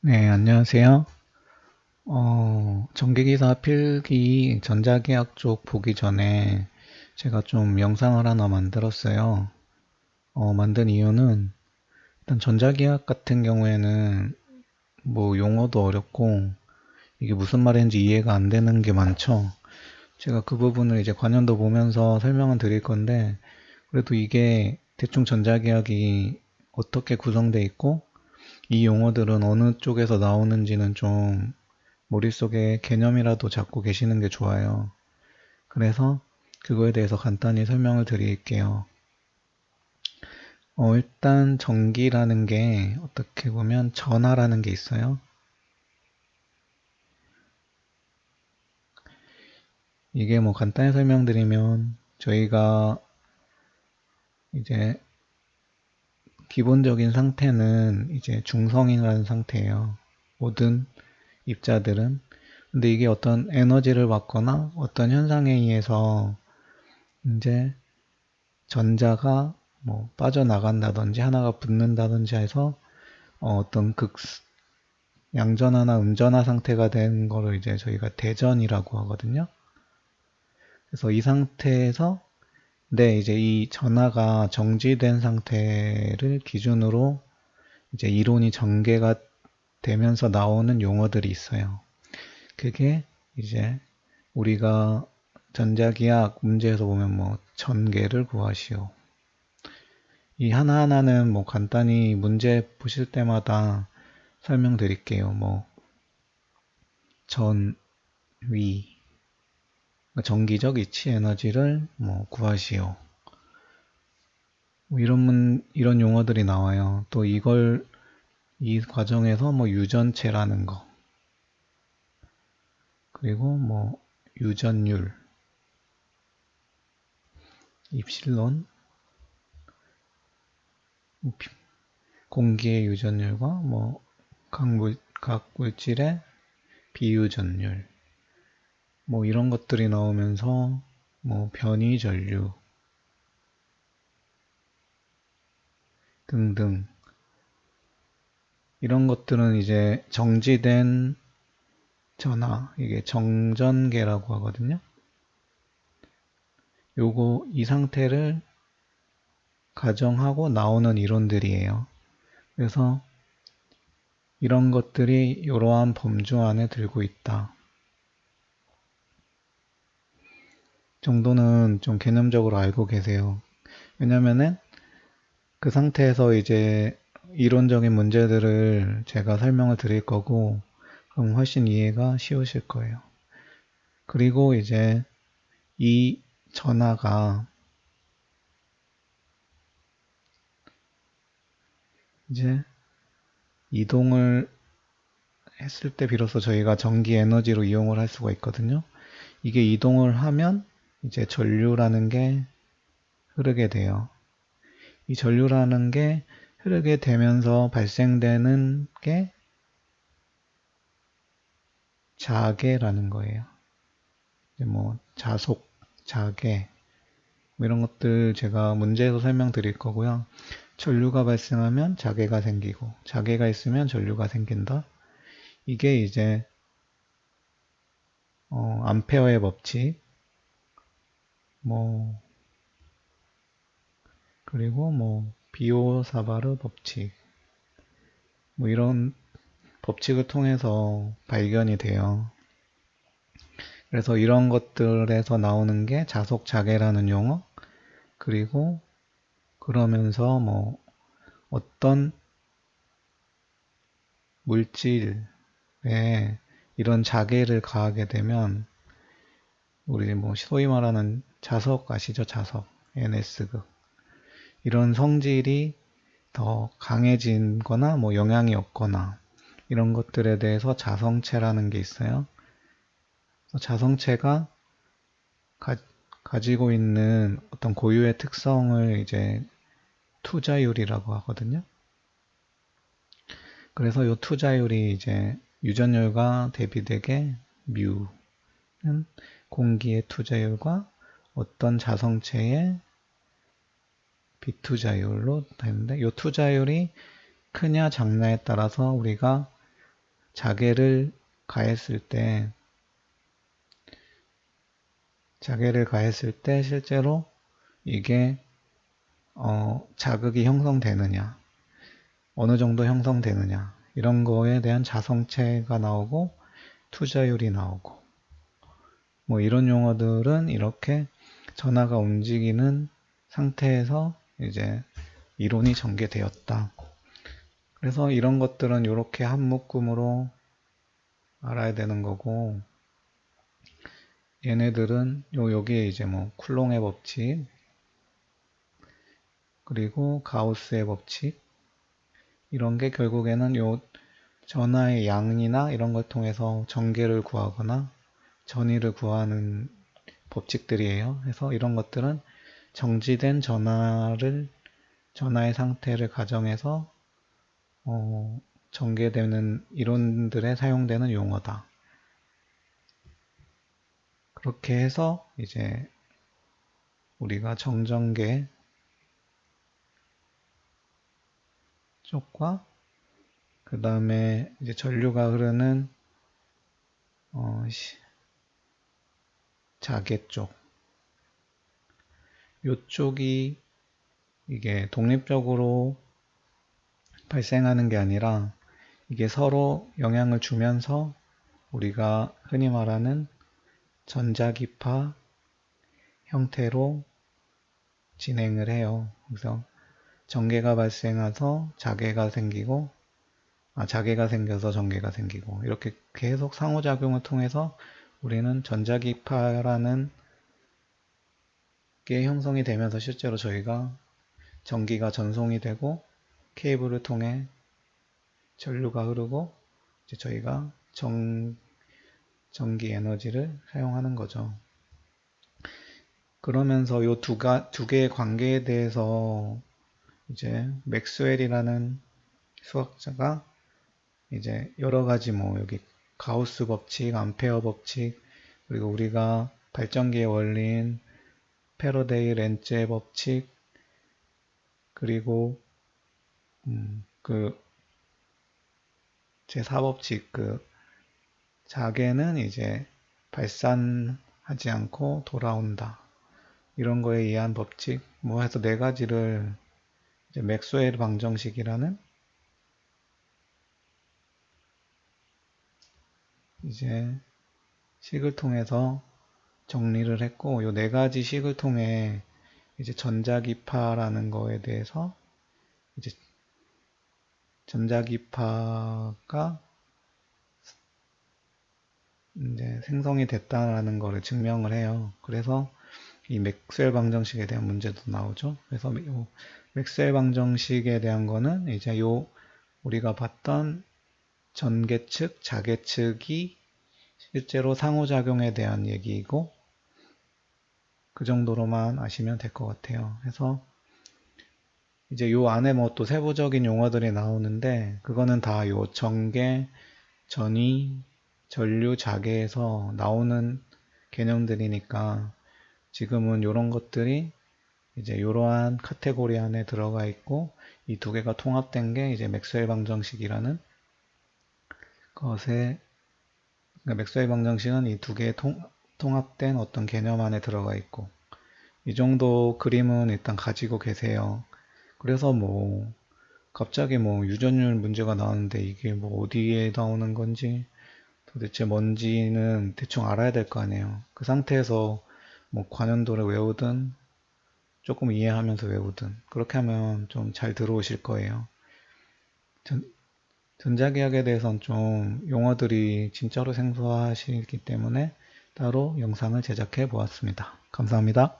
네, 안녕하세요. 전기기사 필기 전자계약 쪽 보기 전에 제가 좀 영상을 하나 만들었어요. 만든 이유는 일단 전자계약 같은 경우에는 뭐 용어도 어렵고 이게 무슨 말인지 이해가 안 되는 게 많죠. 제가 그 부분을 이제 관련도 보면서 설명을 드릴 건데 그래도 이게 대충 전자계약이 어떻게 구성돼 있고 이 용어들은 어느 쪽에서 나오는지는 좀 머릿속에 개념이라도 잡고 계시는 게 좋아요. 그래서 그거에 대해서 간단히 설명을 드릴게요. 일단 전기라는 게 어떻게 보면 전하라는 게 있어요. 이게 뭐 간단히 설명드리면 저희가 이제 기본적인 상태는 이제 중성이라는 상태예요. 모든 입자들은. 근데 이게 어떤 에너지를 받거나 어떤 현상에 의해서 이제 전자가 뭐 빠져나간다든지 하나가 붙는다든지 해서 어떤 양전하나 음전하 상태가 된 거를 이제 저희가 대전이라고 하거든요. 그래서 이 상태에서 이제 이 전하가 정지된 상태를 기준으로 이제 이론이 전개가 되면서 나오는 용어들이 있어요. 그게 이제 우리가 전자기학 문제에서 보면 뭐 전개를 구하시오. 이 하나하나는 뭐 간단히 문제 보실 때마다 설명드릴게요. 뭐 전, 위, 전기적 이치 에너지를 뭐 구하시오. 뭐 이런 용어들이 나와요. 또 이 과정에서 뭐 유전체라는 거, 그리고 뭐 유전율, 입실론, 뭐 공기의 유전율과 뭐 각 물질의 비유전율, 뭐 이런 것들이 나오면서 뭐 변이전류 등등 이런 것들은 이제 정지된 전하, 이게 정전계라고 하거든요. 이 상태를 가정하고 나오는 이론들이에요. 그래서 이런 것들이 이러한 범주 안에 들고 있다. 정도는 좀 개념적으로 알고 계세요. 왜냐면은 그 상태에서 이제 이론적인 문제들을 제가 설명을 드릴 거고, 그럼 훨씬 이해가 쉬우실 거예요. 그리고 이 전하가 이제 이동을 했을 때 비로소 저희가 전기 에너지로 이용을 할 수가 있거든요. 이게 이동을 하면 이제 전류라는 게 흐르게 돼요. 이 전류라는 게 흐르게 되면서 발생되는 게 자계라는 거예요. 이제 뭐 자속, 자계 뭐 이런 것들 제가 문제에서 설명드릴 거고요. 전류가 발생하면 자계가 생기고 자계가 있으면 전류가 생긴다. 이게 이제 암페어의 법칙, 뭐 그리고 뭐 비오사바르 법칙, 뭐 이런 법칙을 통해서 발견이 돼요. 그래서 이런 것들에서 나오는 게 자속자계라는 용어, 그리고 그러면서 뭐 어떤 물질에 이런 자계를 가하게 되면 우리 뭐 소위 말하는 자석 아시죠? 자석, NS극. 이런 성질이 더 강해진 거나 뭐 영향이 없거나 이런 것들에 대해서 자성체라는 게 있어요. 자성체가 가지고 있는 어떤 고유의 특성을 이제 투자율이라고 하거든요. 그래서 이 투자율이 이제 유전율과 대비되게 뮤는 공기의 투자율과 어떤 자성체의 비투자율로 되는데 이 투자율이 크냐 작냐에 따라서 우리가 자괴를 가했을 때 실제로 이게 자극이 형성되느냐, 어느 정도 형성되느냐, 이런 거에 대한 자성체가 나오고 투자율이 나오고, 뭐 이런 용어들은 이렇게 전하가 움직이는 상태에서 이제 이론이 전개되었다. 그래서 이런 것들은 이렇게 한 묶음으로 알아야 되는 거고, 얘네들은 여기에 이제 뭐 쿨롱의 법칙, 그리고 가우스의 법칙, 이런 게 결국에는 요 전하의 양이나 이런 걸 통해서 전개를 구하거나 전위를 구하는 법칙들이에요. 그래서 이런 것들은 정지된 전하의 상태를 가정해서 전개되는 이론들에 사용되는 용어다. 그렇게 해서 이제 우리가 정전계 쪽과 그 다음에 이제 전류가 흐르는 자계 쪽, 요쪽이 이게 독립적으로 발생하는 게 아니라 이게 서로 영향을 주면서 우리가 흔히 말하는 전자기파 형태로 진행을 해요. 그래서 전개가 발생해서 자개가 생겨서 전개가 생기고, 이렇게 계속 상호작용을 통해서 우리는 전자기파라는 게 형성이 되면서 실제로 저희가 전기가 전송이 되고 케이블을 통해 전류가 흐르고 이제 저희가 전기 에너지를 사용하는 거죠. 그러면서 이 두 개의 관계에 대해서 이제 맥스웰이라는 수학자가 이제 여러 가지 뭐 여기 가우스 법칙, 암페어 법칙, 그리고 우리가 발전기의 원리인 패러데이 렌츠의 법칙, 그리고 그 제4법칙, 그 자개는 이제 발산하지 않고 돌아온다, 이런 거에 의한 법칙 뭐 해서 네 가지를 이제 맥스웰 방정식이라는 이제 식을 통해서 정리를 했고, 요 네 가지 식을 통해 이제 전자기파라는 거에 대해서 이제 전자기파가 이제 생성이 됐다라는 거를 증명을 해요. 그래서 이 맥스웰 방정식에 대한 문제도 나오죠. 그래서 요 맥스웰 방정식에 대한 거는 이제 요 우리가 봤던 전개측, 자개측이 실제로 상호작용에 대한 얘기이고, 그 정도로만 아시면 될 것 같아요. 그래서 이제 요 안에 뭐 또 세부적인 용어들이 나오는데, 그거는 다 요 전개, 전위, 전류, 자개에서 나오는 개념들이니까 지금은 요런 것들이 이제 이러한 카테고리 안에 들어가 있고, 이 두 개가 통합된 게 이제 맥스웰 방정식이라는 것에, 그러니까 맥스웰 방정식은 이 두 개의 통합된 어떤 개념 안에 들어가 있고, 이 정도 그림은 일단 가지고 계세요. 그래서 뭐 갑자기 뭐 유전율 문제가 나오는데 이게 뭐 어디에 나오는 건지 도대체 뭔지는 대충 알아야 될 거 아니에요. 그 상태에서 뭐 관연도를 외우든 조금 이해하면서 외우든 그렇게 하면 좀 잘 들어오실 거예요. 전자기학에 대해서는 좀 용어들이 진짜로 생소하시기 때문에 따로 영상을 제작해 보았습니다. 감사합니다.